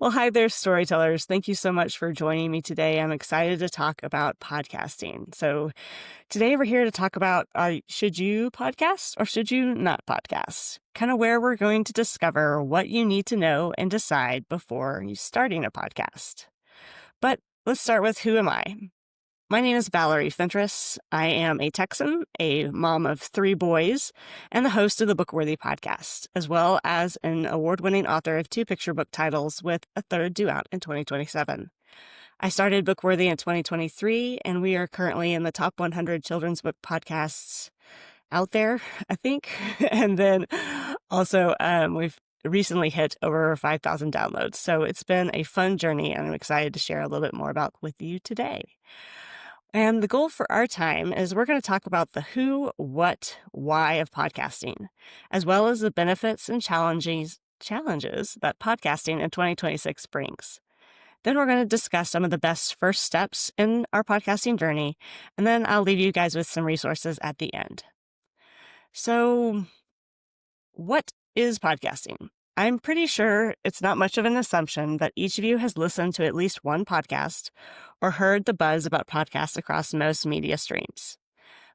Well, hi there, storytellers. Thank you so much for joining me today. I'm excited to talk about podcasting. So, today we're here to talk about should you podcast or should you not podcast? Kind of where we're going to discover what you need to know and decide before you starting a podcast. But let's start with who am I? My name is Valerie Fentress. I am a Texan, a mom of 3 boys, and the host of the Bookworthy Podcast, as well as an award-winning author of 2 picture book titles with a third due out in 2027. I started Bookworthy in 2023, and we are currently in the top 100 children's book podcasts out there, I think. And then also we've recently hit over 5,000 downloads. So it's been a fun journey, and I'm excited to share a little bit more about with you today. And the goal for our time is we're going to talk about the who, what, why of podcasting, as well as the benefits and challenges that podcasting in 2026 brings. Then we're going to discuss some of the best first steps in our podcasting journey, and then I'll leave you guys with some resources at the end. So, what is podcasting? I'm pretty sure it's not much of an assumption that each of you has listened to at least one podcast or heard the buzz about podcasts across most media streams.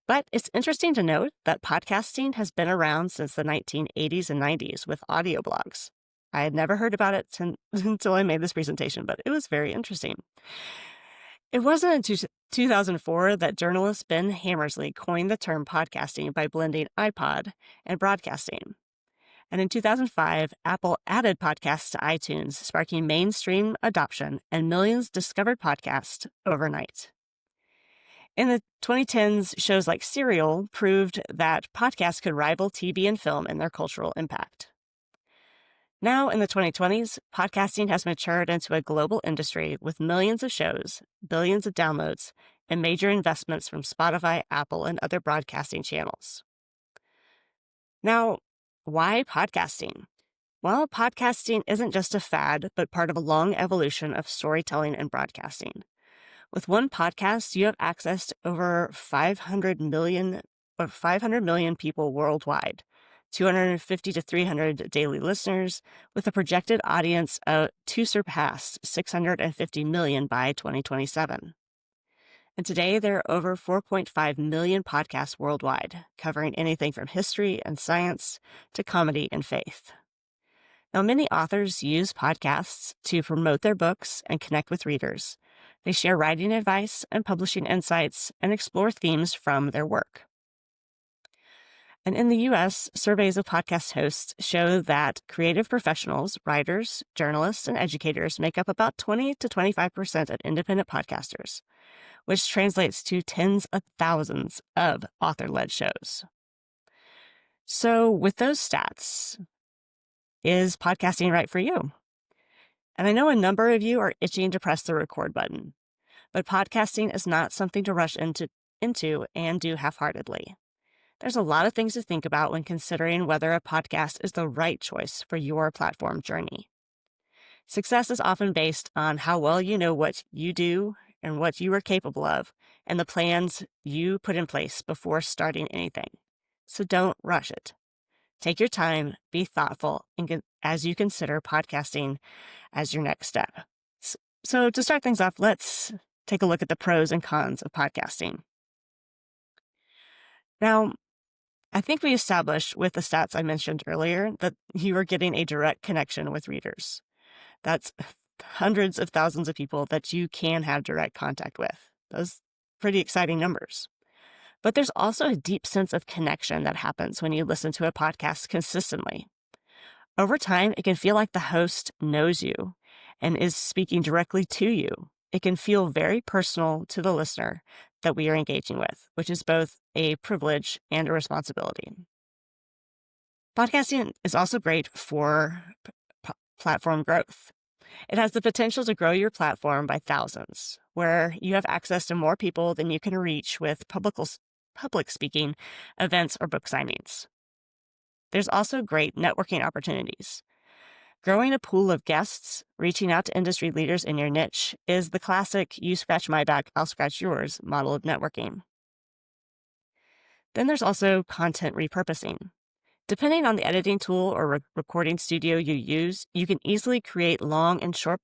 But it's interesting to note that podcasting has been around since the 1980s and 90s with audio blogs. I had never heard about it until I made this presentation, but it was very interesting. It wasn't until 2004 that journalist Ben Hammersley coined the term podcasting by blending iPod and broadcasting. And in 2005, Apple added podcasts to iTunes, sparking mainstream adoption, and millions discovered podcasts overnight. In the 2010s, shows like Serial proved that podcasts could rival TV and film in their cultural impact. Now, in the 2020s, podcasting has matured into a global industry with millions of shows, billions of downloads, and major investments from Spotify, Apple, and other broadcasting channels. Now, why podcasting? Well, podcasting isn't just a fad, but part of a long evolution of storytelling and broadcasting. With one podcast, you have access to over 500 million people worldwide, 250 to 300 daily listeners, with a projected audience to surpass 650 million by 2027. And today, there are over 4.5 million podcasts worldwide, covering anything from history and science to comedy and faith. Now, many authors use podcasts to promote their books and connect with readers. They share writing advice and publishing insights and explore themes from their work. And in the U.S., surveys of podcast hosts show that creative professionals, writers, journalists, and educators make up about 20 to 25% of independent podcasters, which translates to tens of thousands of author-led shows. So with those stats, is podcasting right for you? And I know a number of you are itching to press the record button, but podcasting is not something to rush into and do half-heartedly. There's a lot of things to think about when considering whether a podcast is the right choice for your platform journey. Success is often based on how well you know what you do and what you are capable of, and the plans you put in place before starting anything. So don't rush it. Take your time, be thoughtful, as you consider podcasting as your next step. So to start things off, let's take a look at the pros and cons of podcasting. Now, I think we established with the stats I mentioned earlier that you are getting a direct connection with readers. That's hundreds of thousands of people that you can have direct contact with. Those pretty exciting numbers. But there's also a deep sense of connection that happens when you listen to a podcast consistently. Over time, it can feel like the host knows you and is speaking directly to you. It can feel very personal to the listener that we are engaging with, which is both a privilege and a responsibility. Podcasting is also great for platform growth. It has the potential to grow your platform by thousands, where you have access to more people than you can reach with public speaking, events, or book signings. There's also great networking opportunities. Growing a pool of guests, reaching out to industry leaders in your niche is the classic you scratch my back, I'll scratch yours model of networking. Then there's also content repurposing. Depending on the editing tool or recording studio you use, you can easily create long and short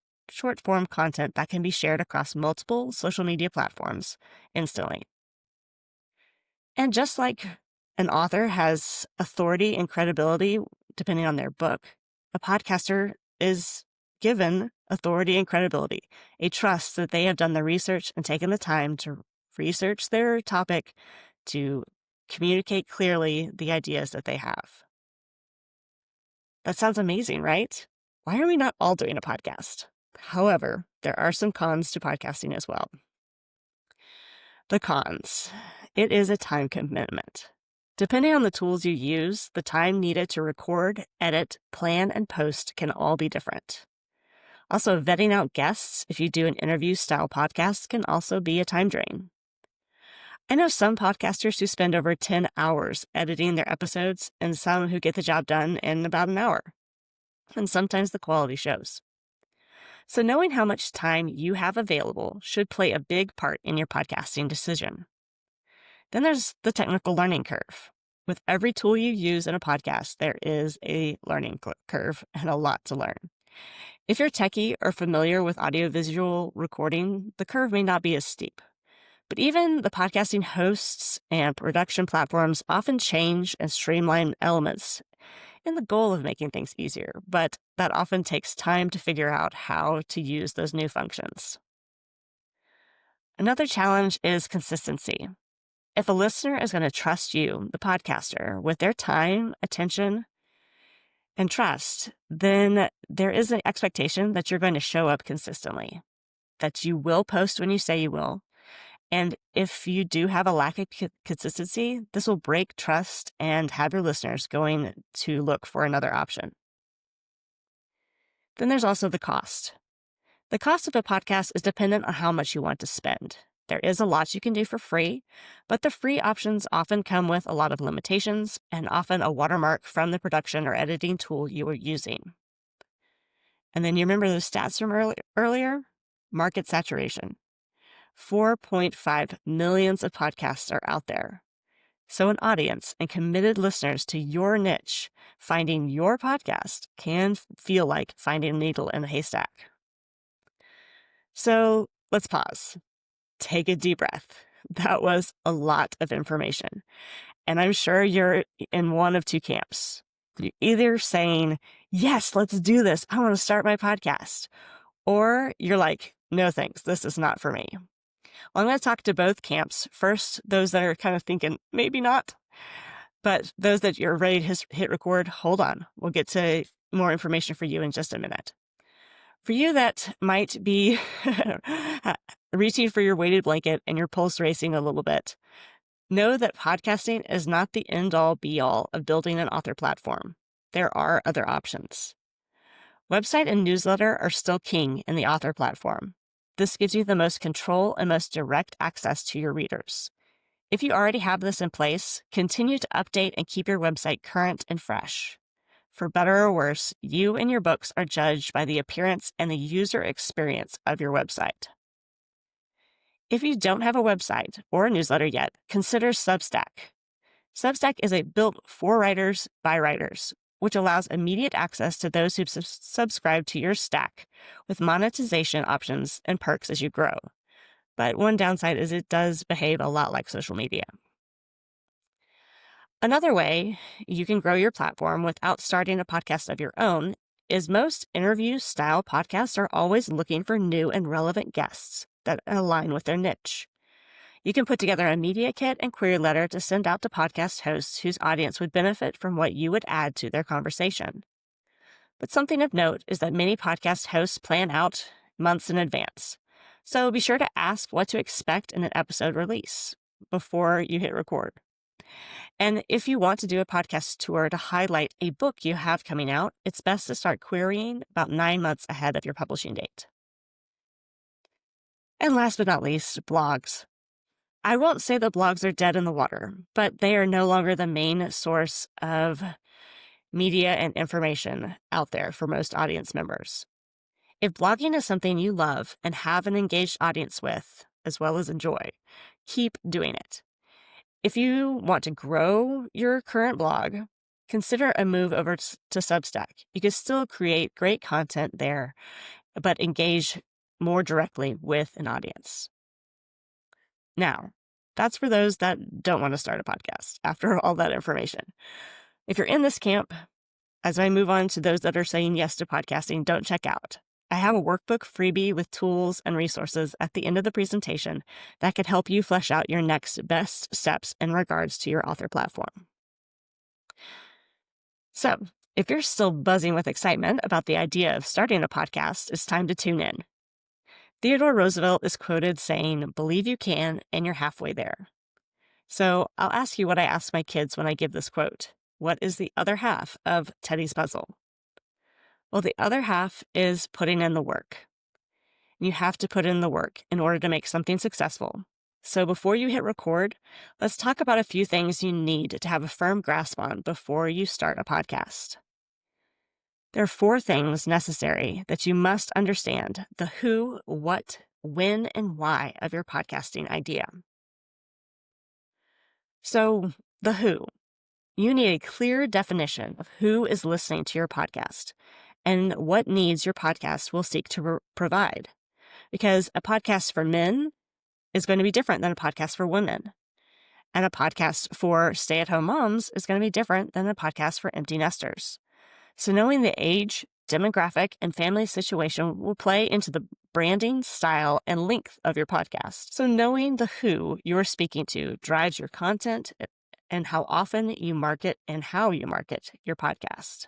form content that can be shared across multiple social media platforms instantly. And just like an author has authority and credibility depending on their book, a podcaster is given authority and credibility, a trust that they have done the research and taken the time to research their topic to communicate clearly the ideas that they have. That sounds amazing, right? Why are we not all doing a podcast? However, there are some cons to podcasting as well. The cons. It is a time commitment. Depending on the tools you use, the time needed to record, edit, plan, and post can all be different. Also, vetting out guests, if you do an interview-style podcast, can also be a time drain. I know some podcasters who spend over 10 hours editing their episodes and some who get the job done in about an hour. And sometimes the quality shows. So knowing how much time you have available should play a big part in your podcasting decision. Then there's the technical learning curve. With every tool you use in a podcast, there is a learning curve and a lot to learn. If you're techie or familiar with audiovisual recording, the curve may not be as steep. But even the podcasting hosts and production platforms often change and streamline elements in the goal of making things easier, but that often takes time to figure out how to use those new functions. Another challenge is consistency. If a listener is going to trust you, the podcaster, with their time, attention, and trust, then there is an expectation that you're going to show up consistently, that you will post when you say you will. And if you do have a lack of consistency, this will break trust and have your listeners going to look for another option. Then there's also the cost. The cost of a podcast is dependent on how much you want to spend. There is a lot you can do for free, but the free options often come with a lot of limitations and often a watermark from the production or editing tool you are using. And then you remember those stats from earlier? Market saturation. 4.5 million of podcasts are out there. So an audience and committed listeners to your niche finding your podcast can feel like finding a needle in a haystack. So let's pause. Take a deep breath. That was a lot of information. And I'm sure you're in one of two camps. You're either saying, yes, let's do this. I want to start my podcast. Or you're like, no thanks, this is not for me. Well, I'm going to talk to both camps. First, those that are kind of thinking, maybe not. But those that you're ready to hit record, hold on. We'll get to more information for you in just a minute. For you that might be reaching for your weighted blanket and your pulse racing a little bit, know that podcasting is not the end-all be-all of building an author platform. There are other options. Website and newsletter are still king in the author platform. This gives you the most control and most direct access to your readers. If you already have this in place, continue to update and keep your website current and fresh. For better or worse, you and your books are judged by the appearance and the user experience of your website. If you don't have a website or a newsletter yet, consider Substack. Substack is built for writers by writers, which allows immediate access to those who subscribe to your stack with monetization options and perks as you grow. But one downside is it does behave a lot like social media. Another way you can grow your platform without starting a podcast of your own is most interview-style podcasts are always looking for new and relevant guests that align with their niche. You can put together a media kit and query letter to send out to podcast hosts whose audience would benefit from what you would add to their conversation. But something of note is that many podcast hosts plan out months in advance. So be sure to ask what to expect in an episode release before you hit record. And if you want to do a podcast tour to highlight a book you have coming out, it's best to start querying about 9 months ahead of your publishing date. And last but not least, blogs. I won't say that blogs are dead in the water, but they are no longer the main source of media and information out there for most audience members. If blogging is something you love and have an engaged audience with, as well as enjoy, keep doing it. If you want to grow your current blog, consider a move over to Substack. You can still create great content there, but engage more directly with an audience. Now, that's for those that don't want to start a podcast after all that information. If you're in this camp, as I move on to those that are saying yes to podcasting, don't check out. I have a workbook freebie with tools and resources at the end of the presentation that could help you flesh out your next best steps in regards to your author platform. So, if you're still buzzing with excitement about the idea of starting a podcast, it's time to tune in. Theodore Roosevelt is quoted saying, "Believe you can, and you're halfway there." So I'll ask you what I ask my kids when I give this quote. What is the other half of Teddy's puzzle? Well, the other half is putting in the work. You have to put in the work in order to make something successful. So before you hit record, let's talk about a few things you need to have a firm grasp on before you start a podcast. There are 4 things necessary that you must understand: the who, what, when, and why of your podcasting idea. So, the who. You need a clear definition of who is listening to your podcast and what needs your podcast will seek to provide. Because a podcast for men is going to be different than a podcast for women. And a podcast for stay-at-home moms is going to be different than a podcast for empty nesters. So knowing the age, demographic, and family situation will play into the branding, style, and length of your podcast. So knowing the who you're speaking to drives your content and how often you market and how you market your podcast.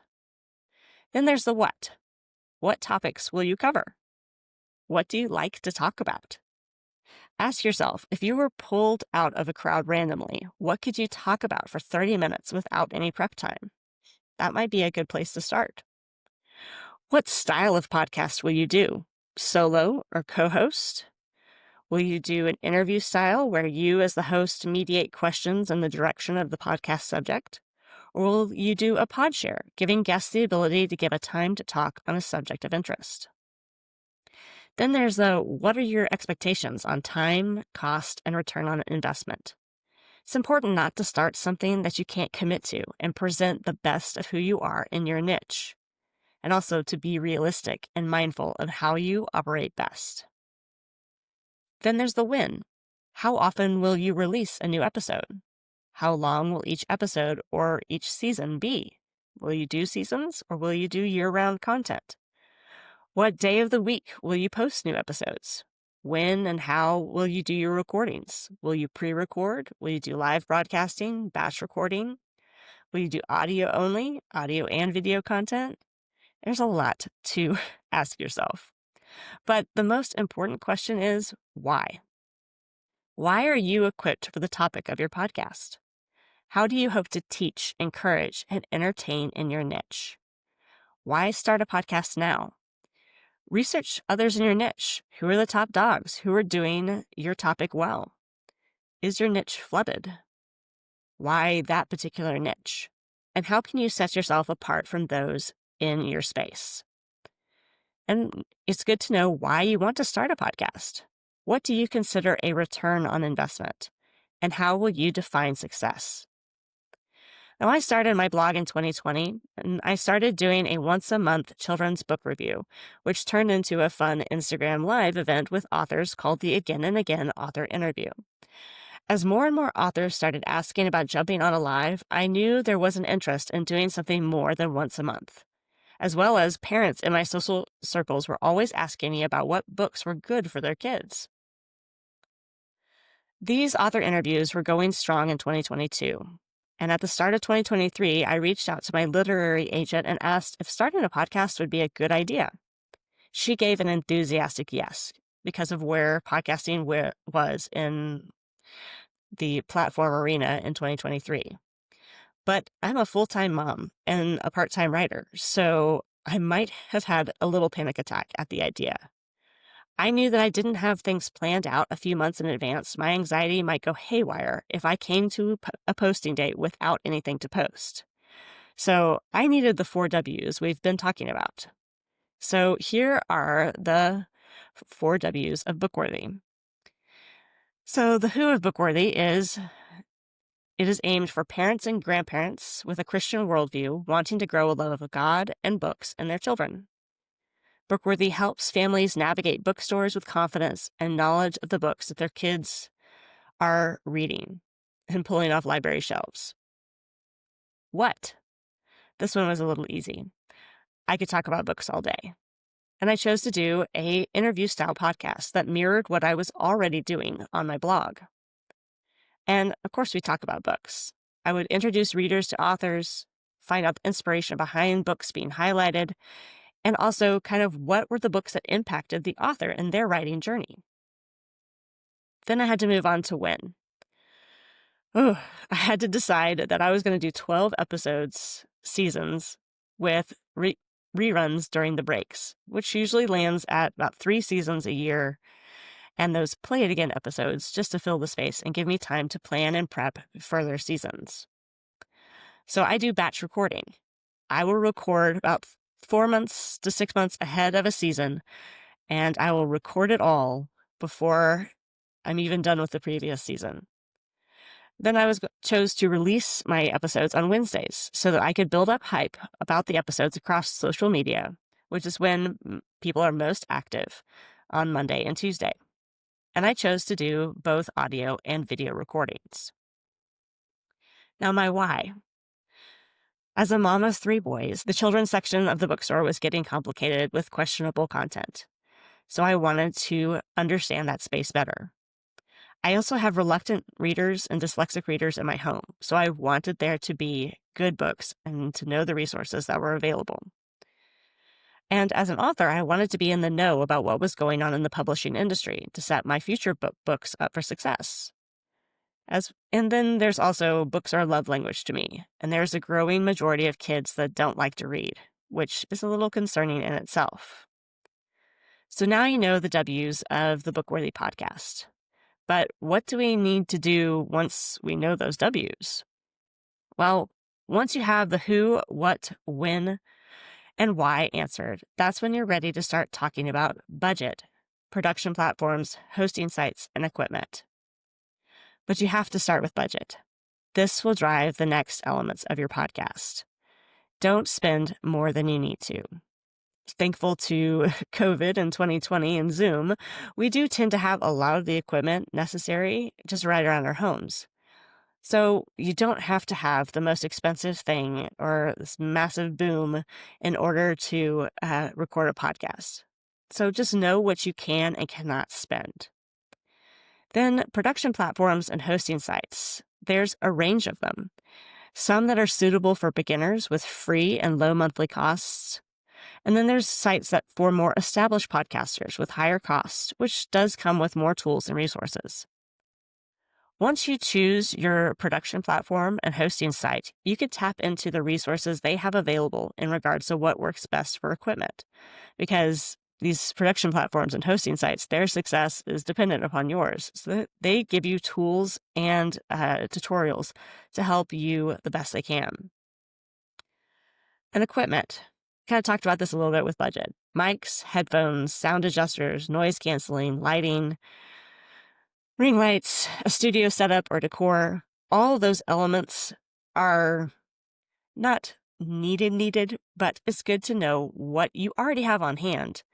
Then there's the what. What topics will you cover? What do you like to talk about? Ask yourself, if you were pulled out of a crowd randomly, what could you talk about for 30 minutes without any prep time? That might be a good place to start. What style of podcast will you do? Solo or co-host? Will you do an interview style where you as the host mediate questions in the direction of the podcast subject? Or will you do a pod share, giving guests the ability to give a time to talk on a subject of interest? Then there's the what are your expectations on time, cost, and return on investment? It's important not to start something that you can't commit to and present the best of who you are in your niche, and also to be realistic and mindful of how you operate best. Then there's the when. How often will you release a new episode? How long will each episode or each season be? Will you do seasons or will you do year-round content? What day of the week will you post new episodes? When and how will you do your recordings? Will you pre-record? Will you do live broadcasting, batch recording? Will you do audio only, audio and video content? There's a lot to ask yourself. But the most important question is why? Why are you equipped for the topic of your podcast? How do you hope to teach, encourage, and entertain in your niche? Why start a podcast now? Research others in your niche. Who are the top dogs? Who are doing your topic well? Is your niche flooded? Why that particular niche? And how can you set yourself apart from those in your space? And it's good to know why you want to start a podcast. What do you consider a return on investment? And how will you define success? Now, I started my blog in 2020, and I started doing a once-a-month children's book review, which turned into a fun Instagram Live event with authors called the Again and Again Author Interview. As more and more authors started asking about jumping on a live, I knew there was an interest in doing something more than once a month. As well as parents in my social circles were always asking me about what books were good for their kids. These author interviews were going strong in 2022. And at the start of 2023, I reached out to my literary agent and asked if starting a podcast would be a good idea. She gave an enthusiastic yes because of where podcasting was in the platform arena in 2023. But I'm a full-time mom and a part-time writer, so I might have had a little panic attack at the idea. I knew that I didn't have things planned out a few months in advance. My anxiety might go haywire if I came to a posting date without anything to post. So I needed the 4 W's we've been talking about. So here are the 4 W's of Bookworthy. So the who of Bookworthy is It is aimed for parents and grandparents with a Christian worldview wanting to grow a love of God and books in their children. Bookworthy helps families navigate bookstores with confidence and knowledge of the books that their kids are reading and pulling off library shelves. What? This one was a little easy. I could talk about books all day. And I chose to do an interview-style podcast that mirrored what I was already doing on my blog. And of course, we talk about books. I would introduce readers to authors, find out the inspiration behind books being highlighted, and also kind of what were the books that impacted the author in their writing journey. Then I had to move on to when. I had to decide that I was going to do 12 seasons, with reruns during the breaks, which usually lands at about 3 seasons a year, and those Play It Again episodes just to fill the space and give me time to plan and prep further seasons. So I do batch recording. I will record about 4 months to 6 months ahead of a season, and I will record it all before I'm even done with the previous season. Then I chose to release my episodes on Wednesdays so that I could build up hype about the episodes across social media, which is when people are most active on Monday and Tuesday. And I chose to do both audio and video recordings. Now, my why. As a mom of 3 boys, the children's section of the bookstore was getting complicated with questionable content. So I wanted to understand that space better. I also have reluctant readers and dyslexic readers in my home, so I wanted there to be good books and to know the resources that were available. And as an author, I wanted to be in the know about what was going on in the publishing industry to set my future books up for success. And then there's also books are a love language to me, and there's a growing majority of kids that don't like to read, which is a little concerning in itself. So now you know the W's of the Bookworthy Podcast. But what do we need to do once we know those W's? Well, once you have the who, what, when, and why answered, that's when you're ready to start talking about budget, production platforms, hosting sites, and equipment. But you have to start with budget. This will drive the next elements of your podcast. Don't spend more than you need to. Thankful to COVID in 2020 and Zoom, we do tend to have a lot of the equipment necessary just right around our homes. So you don't have to have the most expensive thing or this massive boom in order to record a podcast. So just know what you can and cannot spend. Then production platforms and hosting sites. There's a range of them. Some that are suitable for beginners with free and low monthly costs. And then there's sites that for more established podcasters with higher costs, which does come with more tools and resources. Once you choose your production platform and hosting site, you can tap into the resources they have available in regards to what works best for equipment. Because these production platforms and hosting sites, their success is dependent upon yours. So they give you tools and tutorials to help you the best they can. And equipment. Kind of talked about this a little bit with budget. Mics, headphones, sound adjusters, noise canceling, lighting, ring lights, a studio setup or decor. All of those elements are not needed, but it's good to know what you already have on hand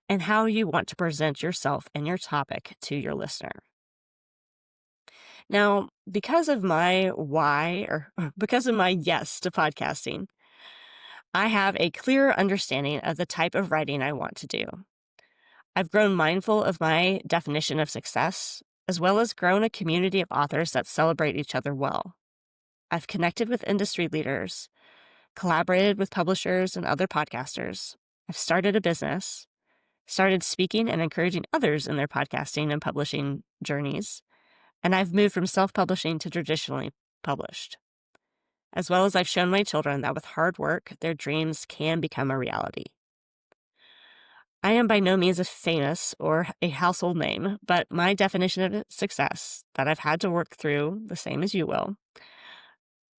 and how you want to present yourself and your topic to your listener. Now, because of my why, or because of my yes to podcasting, I have a clearer understanding of the type of writing I want to do. I've grown mindful of my definition of success, as well as grown a community of authors that celebrate each other well. I've connected with industry leaders, collaborated with publishers and other podcasters. I've started a business, started speaking and encouraging others in their podcasting and publishing journeys, and I've moved from self-publishing to traditionally published. As well as I've shown my children that with hard work, their dreams can become a reality. I am by no means a famous or a household name, but my definition of success that I've had to work through, the same as you will,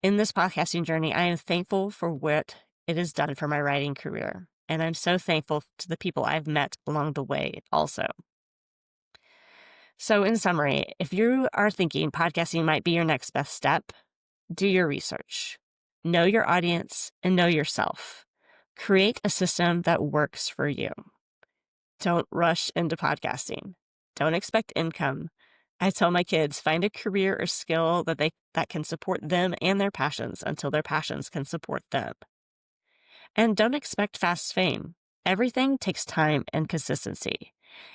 in this podcasting journey, I am thankful for what it has done for my writing career. And I'm so thankful to the people I've met along the way also. So in summary, if you are thinking podcasting might be your next best step, Do your research. Know your audience and know yourself. Create a system that works for you. Don't rush into podcasting. Don't expect income. I tell my kids, find a career or skill that can support them and their passions until their passions can support them. And don't expect fast fame. Everything takes time and consistency.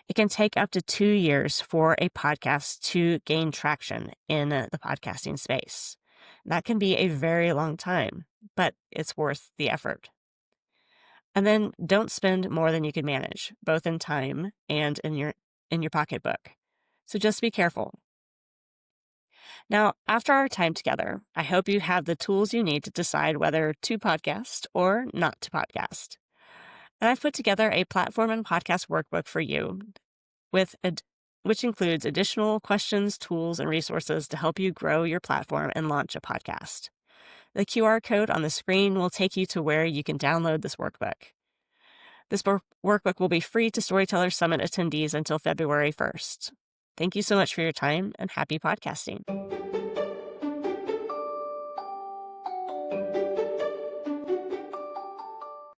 It can take up to 2 years for a podcast to gain traction in the podcasting space. That can be a very long time, but it's worth the effort. And then don't spend more than you can manage, both in time and in your pocketbook. So just be careful. Now, after our time together, I hope you have the tools you need to decide whether to podcast or not to podcast. And I've put together a platform and podcast workbook for you which includes additional questions, tools, and resources to help you grow your platform and launch a podcast. The QR code on the screen will take you to where you can download this workbook. This workbook will be free to Storytellers Summit attendees until February 1st. Thank you so much for your time and happy podcasting.